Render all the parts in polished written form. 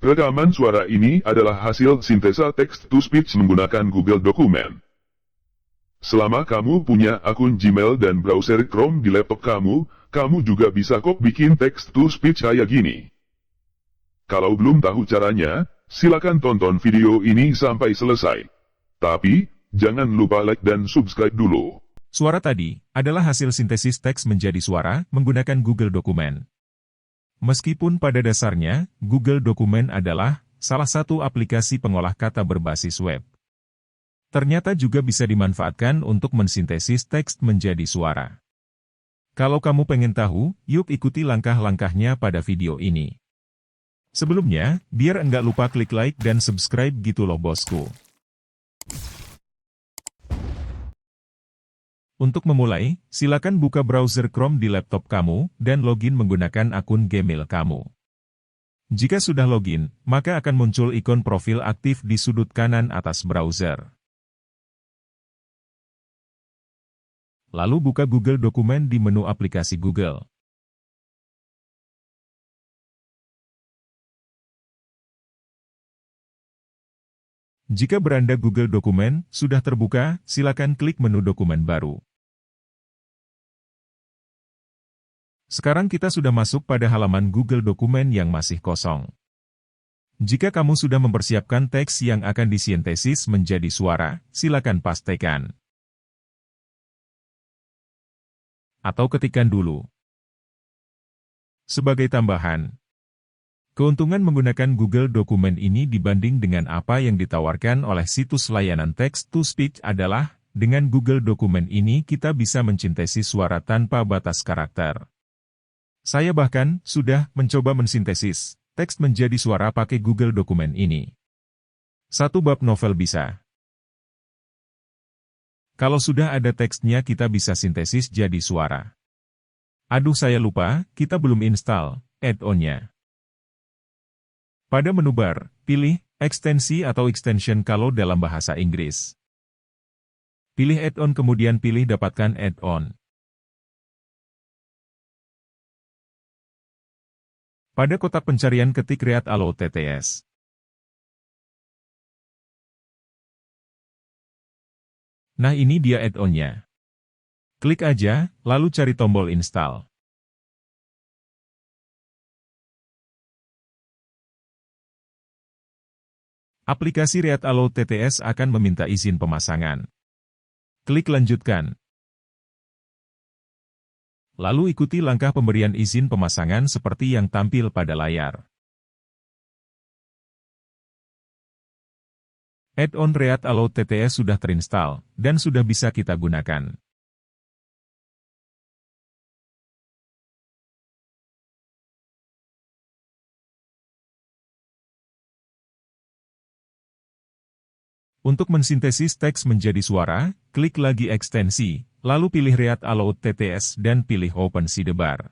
Rekaman suara ini adalah hasil sintesa text-to-speech menggunakan Google Dokumen. Selama kamu punya akun Gmail dan browser Chrome di laptop kamu juga bisa kok bikin text-to-speech kayak gini. Kalau belum tahu caranya, silakan tonton video ini sampai selesai. Tapi, jangan lupa like dan subscribe dulu. Suara tadi adalah hasil sintesis teks menjadi suara menggunakan Google Dokumen. Meskipun pada dasarnya, Google Dokumen adalah salah satu aplikasi pengolah kata berbasis web. Ternyata juga bisa dimanfaatkan untuk mensintesis teks menjadi suara. Kalau kamu pengen tahu, yuk ikuti langkah-langkahnya pada video ini. Sebelumnya, biar enggak lupa klik like dan subscribe gitu loh bosku. Untuk memulai, silakan buka browser Chrome di laptop kamu, dan login menggunakan akun Gmail kamu. Jika sudah login, maka akan muncul ikon profil aktif di sudut kanan atas browser. Lalu buka Google Dokumen di menu aplikasi Google. Jika beranda Google Dokumen sudah terbuka, silakan klik menu dokumen baru. Sekarang kita sudah masuk pada halaman Google Dokumen yang masih kosong. Jika kamu sudah mempersiapkan teks yang akan disintesis menjadi suara, silakan pastekan. Atau ketikkan dulu. Sebagai tambahan, keuntungan menggunakan Google Dokumen ini dibanding dengan apa yang ditawarkan oleh situs layanan text-to-speech adalah, dengan Google Dokumen ini kita bisa mensintesis suara tanpa batas karakter. Saya bahkan sudah mencoba mensintesis teks menjadi suara pakai Google Dokumen ini. Satu bab novel bisa. Kalau sudah ada teksnya kita bisa sintesis jadi suara. Aduh saya lupa, kita belum install add-on-nya. Pada menu bar, pilih ekstensi atau extension kalau dalam bahasa Inggris. Pilih add-on kemudian pilih dapatkan add-on. Pada kotak pencarian ketik Read Aloud TTS. Nah ini dia add-on-nya. Klik aja, lalu cari tombol install. Aplikasi Read Aloud TTS akan meminta izin pemasangan. Klik lanjutkan. Lalu ikuti langkah pemberian izin pemasangan seperti yang tampil pada layar. Add-on Read Aloud TTS sudah terinstall, dan sudah bisa kita gunakan. Untuk mensintesis teks menjadi suara, klik lagi ekstensi, lalu pilih Read Aloud TTS dan pilih Open Sidebar.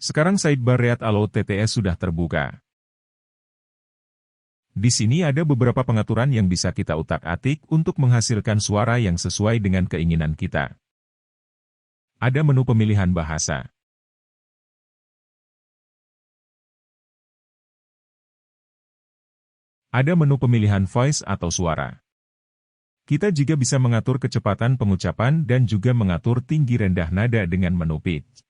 Sekarang sidebar Read Aloud TTS sudah terbuka. Di sini ada beberapa pengaturan yang bisa kita utak-atik untuk menghasilkan suara yang sesuai dengan keinginan kita. Ada menu pemilihan bahasa. Ada menu pemilihan voice atau suara. Kita juga bisa mengatur kecepatan pengucapan dan juga mengatur tinggi rendah nada dengan menu pitch.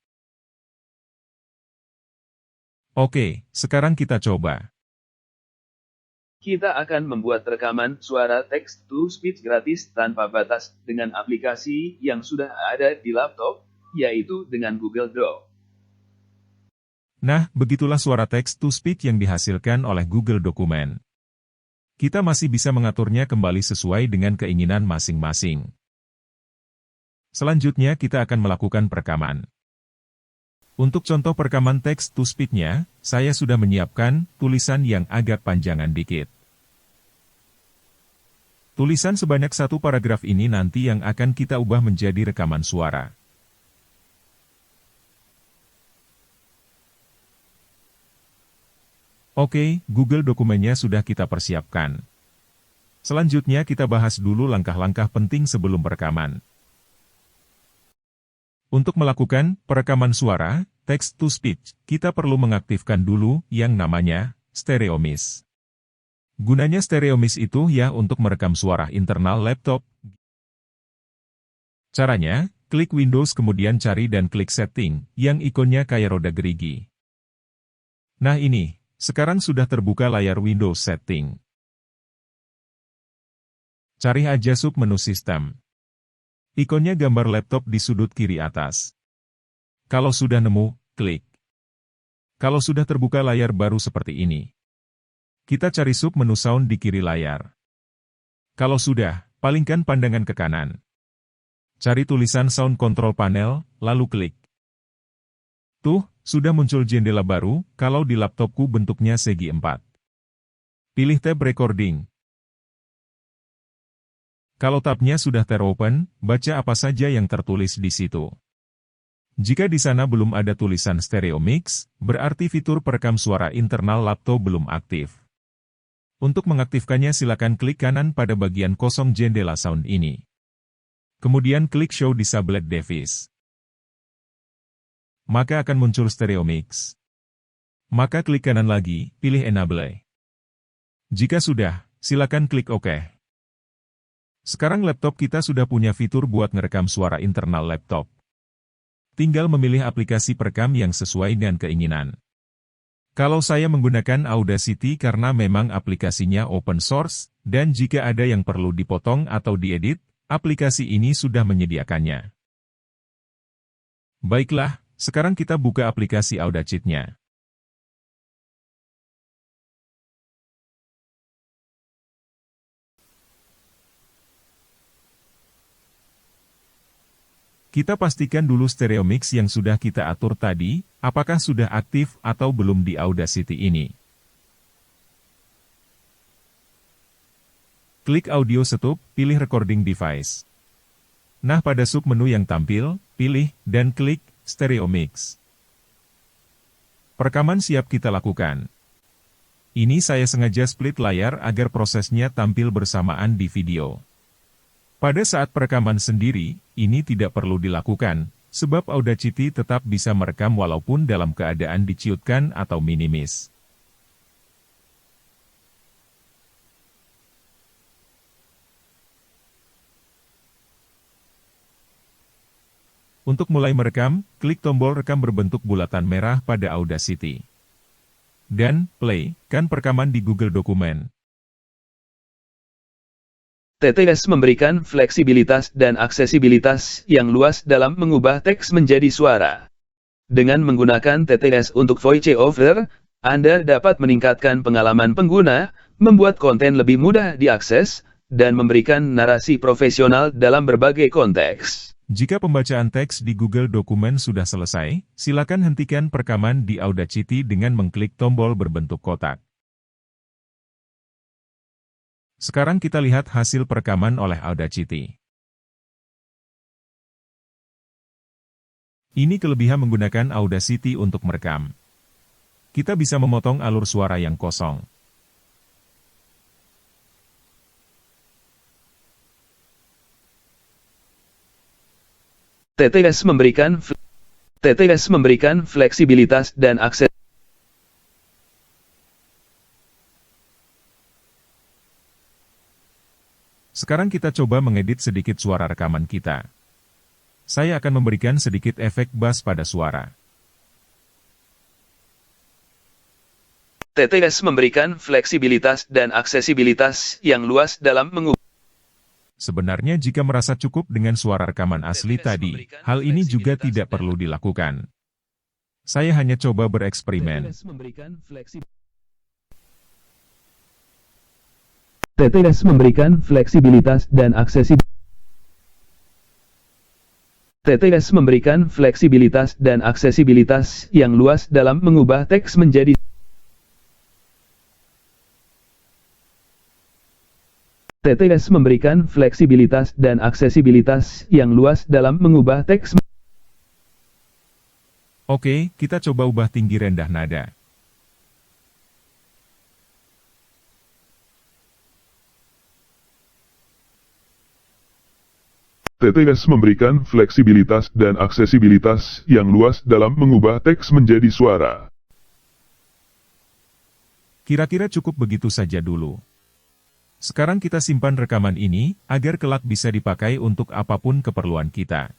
Oke, sekarang kita coba. Kita akan membuat rekaman suara text-to-speech gratis tanpa batas dengan aplikasi yang sudah ada di laptop, yaitu dengan Google Doc. Nah, begitulah suara text-to-speech yang dihasilkan oleh Google Dokumen. Kita masih bisa mengaturnya kembali sesuai dengan keinginan masing-masing. Selanjutnya kita akan melakukan perekaman. Untuk contoh perekaman text-to-speech-nya, saya sudah menyiapkan tulisan yang agak panjangan dikit. Tulisan sebanyak satu paragraf ini nanti yang akan kita ubah menjadi rekaman suara. Oke, Google Dokumennya sudah kita persiapkan. Selanjutnya kita bahas dulu langkah-langkah penting sebelum perekaman. Untuk melakukan perekaman suara, text-to-speech, kita perlu mengaktifkan dulu yang namanya stereo mix. Gunanya stereo mix itu ya untuk merekam suara internal laptop. Caranya, klik Windows kemudian cari dan klik Setting, yang ikonnya kayak roda gerigi. Nah ini, sekarang sudah terbuka layar Windows Setting. Cari aja sub-menu Sistem. Ikonnya gambar laptop di sudut kiri atas. Kalau sudah nemu, klik. Kalau sudah terbuka layar baru seperti ini. Kita cari sub-menu Sound di kiri layar. Kalau sudah, palingkan pandangan ke kanan. Cari tulisan Sound Control Panel, lalu klik. Tuh, sudah muncul jendela baru, kalau di laptopku bentuknya segi 4. Pilih tab Recording. Kalau tabnya sudah teropen, baca apa saja yang tertulis di situ. Jika di sana belum ada tulisan stereo mix, berarti fitur perekam suara internal laptop belum aktif. Untuk mengaktifkannya silakan klik kanan pada bagian kosong jendela sound ini. Kemudian klik Show Disabled Device. Maka akan muncul stereo mix. Maka klik kanan lagi, pilih Enable. Jika sudah, silakan klik OK. Sekarang laptop kita sudah punya fitur buat ngerekam suara internal laptop. Tinggal memilih aplikasi perekam yang sesuai dengan keinginan. Kalau saya menggunakan Audacity karena memang aplikasinya open source, dan jika ada yang perlu dipotong atau diedit, aplikasi ini sudah menyediakannya. Baiklah, sekarang kita buka aplikasi Audacity-nya. Kita pastikan dulu stereo mix yang sudah kita atur tadi, apakah sudah aktif atau belum di Audacity ini. Klik Audio Setup, pilih Recording Device. Nah pada sub-menu yang tampil, pilih dan klik Stereo Mix. Perekaman siap kita lakukan. Ini saya sengaja split layar agar prosesnya tampil bersamaan di video. Pada saat perekaman sendiri, ini tidak perlu dilakukan, sebab Audacity tetap bisa merekam walaupun dalam keadaan diciutkan atau minimis. Untuk mulai merekam, klik tombol rekam berbentuk bulatan merah pada Audacity. Dan, play, kan perekaman di Google Dokumen. TTS memberikan fleksibilitas dan aksesibilitas yang luas dalam mengubah teks menjadi suara. Dengan menggunakan TTS untuk VoiceOver, Anda dapat meningkatkan pengalaman pengguna, membuat konten lebih mudah diakses, dan memberikan narasi profesional dalam berbagai konteks. Jika pembacaan teks di Google Dokumen sudah selesai, silakan hentikan perekaman di Audacity dengan mengklik tombol berbentuk kotak. Sekarang kita lihat hasil perekaman oleh Audacity. Ini kelebihan menggunakan Audacity untuk merekam. Kita bisa memotong alur suara yang kosong. TTS memberikan fleksibilitas dan akses. Sekarang kita coba mengedit sedikit suara rekaman kita. Saya akan memberikan sedikit efek bass pada suara. TTS memberikan fleksibilitas dan aksesibilitas yang luas dalam mengubah. Sebenarnya jika merasa cukup dengan suara rekaman asli tadi, hal ini juga tidak perlu dilakukan. Saya hanya coba bereksperimen. TTS memberikan fleksibilitas dan aksesibilitas. TTS memberikan fleksibilitas dan aksesibilitas yang luas dalam mengubah teks menjadi. TTS memberikan fleksibilitas dan aksesibilitas yang luas dalam mengubah teks. Oke, kita coba ubah tinggi rendah nada. TTS memberikan fleksibilitas dan aksesibilitas yang luas dalam mengubah teks menjadi suara. Kira-kira cukup begitu saja dulu. Sekarang kita simpan rekaman ini, agar kelak bisa dipakai untuk apapun keperluan kita.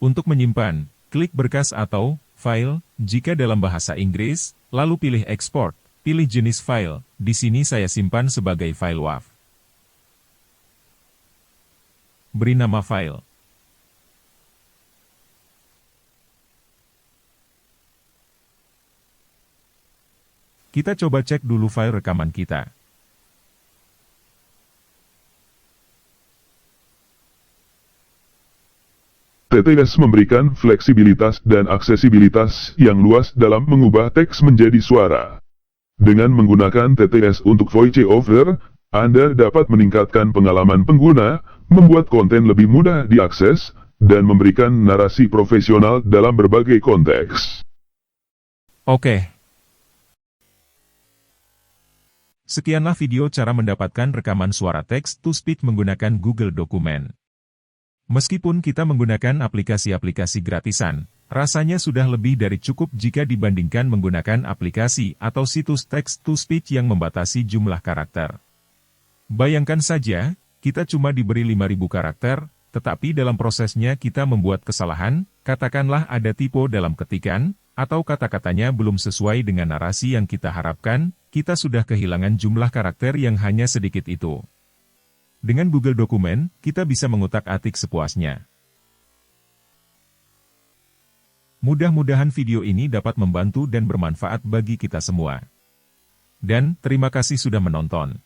Untuk menyimpan, klik berkas atau file, jika dalam bahasa Inggris, lalu pilih export, pilih jenis file, di sini saya simpan sebagai file WAV. Beri nama file. Kita coba cek dulu file rekaman kita. TTS memberikan fleksibilitas dan aksesibilitas yang luas dalam mengubah teks menjadi suara. Dengan menggunakan TTS untuk VoiceOver, Anda dapat meningkatkan pengalaman pengguna, membuat konten lebih mudah diakses, dan memberikan narasi profesional dalam berbagai konteks. Oke. Sekianlah video cara mendapatkan rekaman suara text-to-speech menggunakan Google Dokumen. Meskipun kita menggunakan aplikasi-aplikasi gratisan, rasanya sudah lebih dari cukup jika dibandingkan menggunakan aplikasi atau situs text-to-speech yang membatasi jumlah karakter. Bayangkan saja, kita cuma diberi 5.000 karakter, tetapi dalam prosesnya kita membuat kesalahan, katakanlah ada typo dalam ketikan, atau kata-katanya belum sesuai dengan narasi yang kita harapkan, kita sudah kehilangan jumlah karakter yang hanya sedikit itu. Dengan Google Dokumen, kita bisa mengutak-atik sepuasnya. Mudah-mudahan video ini dapat membantu dan bermanfaat bagi kita semua. Dan, terima kasih sudah menonton.